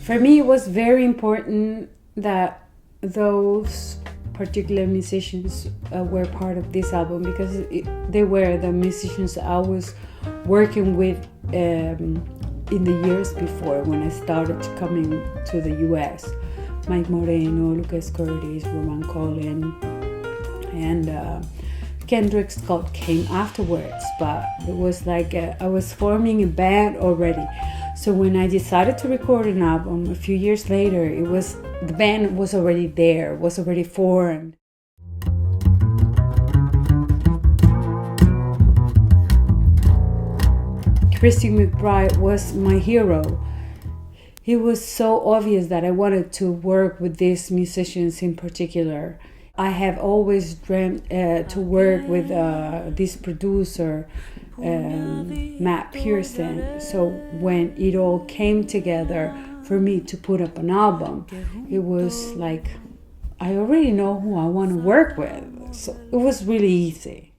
For me, it was very important that those particular musicians were part of this album, because they were the musicians I was working with in the years before when I started coming to the US. Mike Moreno, Luques, Romain Collin, and Kendrick came afterwards, but it was like I was forming a band already. So when I decided to record an album a few years later, the band was already there, was already formed. Christian McBride was my hero. It was so obvious that I wanted to work with these musicians in particular. I have always dreamt to work with this producer, Matt Pierson. So when it all came together for me to put up an album, it was like I already know who I want to work with. So it was really easy.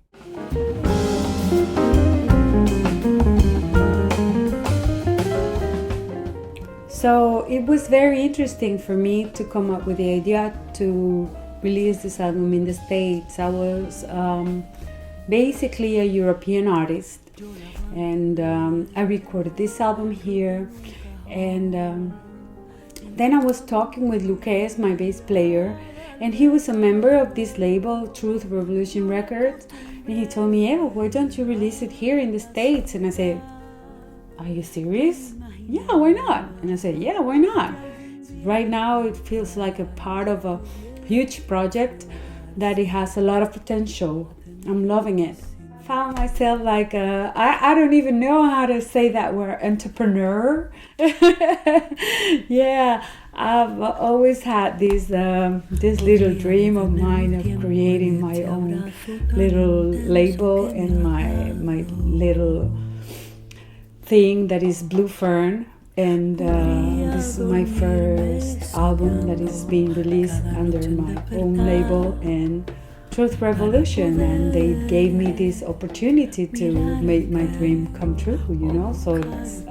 So it was very interesting for me to come up with the idea to release this album in the States. I was basically a European artist, and I recorded this album here, and then I was talking with Luques, my bass player, and he was a member of this label, Truth Revolution Records, and he told me, Eva, why don't you release it here in the States? And I said, are you serious? Yeah, why not? And I said, yeah, why not? Right now it feels like a part of a huge project that it has a lot of potential. I'm loving it. Found myself like I don't even know how to say that word, entrepreneur. Yeah, I've always had this little dream of mine of creating my own little label and my little thing that is Blue Fern. And this is my first album that is being released under my own label and Truth Revolution, and they gave me this opportunity to make my dream come true, you know. So it's,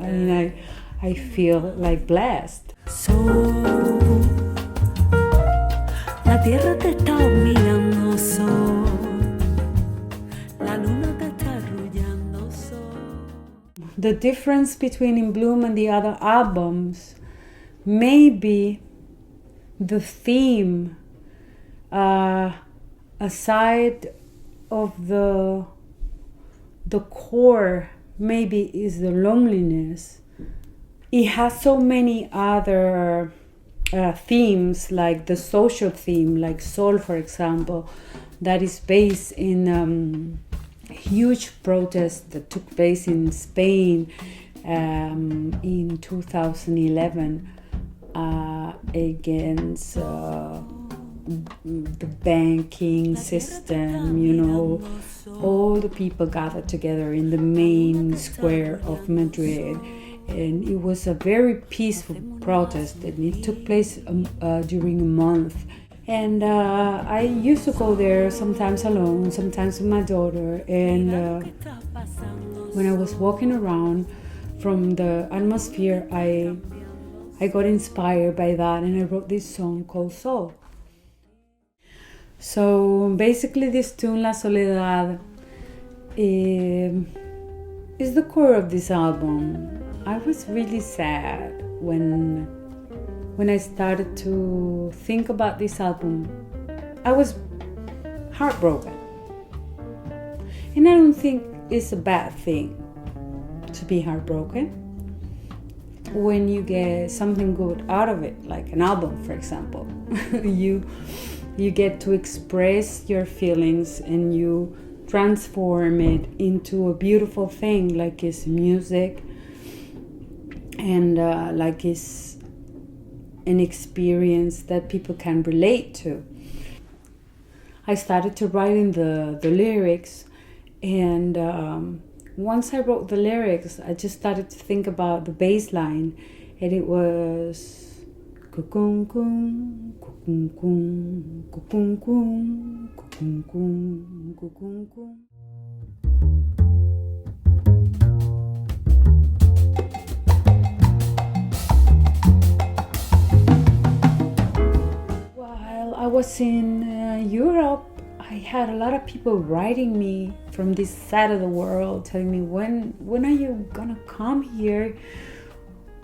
I feel like blessed. La tierra te está mirando, la luna te está arrullando. The difference between In Bloom and the other albums may be the theme. Aside of the core, maybe is the loneliness. It has so many other themes, like the social theme, like Soul, for example, that is based in huge protest that took place in Spain in 2011 against the banking system, you know. All the people gathered together in the main square of Madrid, and it was a very peaceful protest, and it took place during a month. And I used to go there sometimes alone, sometimes with my daughter, and when I was walking around from the atmosphere, I got inspired by that, and I wrote this song called Soul. So basically this tune, La Soledad, is the core of this album. I was really sad when I started to think about this album. I was heartbroken. And I don't think it's a bad thing to be heartbroken when you get something good out of it, like an album, for example. You get to express your feelings and you transform it into a beautiful thing, like it's music and like it's an experience that people can relate to. I started to writing the lyrics, and once I wrote the lyrics, I just started to think about the bass line, and it was kukun kun kukun kun kukun kun kukun kun kukun kun. While I was in Europe, I had a lot of people writing me from this side of the world, telling me, when are you gonna come here?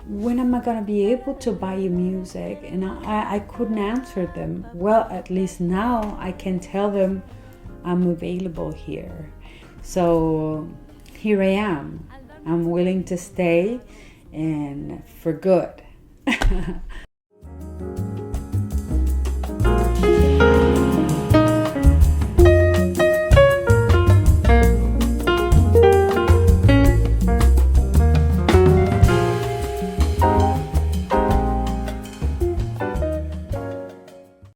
When am I gonna be able to buy your music? And I couldn't answer them. Well, at least now I can tell them I'm available here. So here I am. I'm willing to stay, and for good.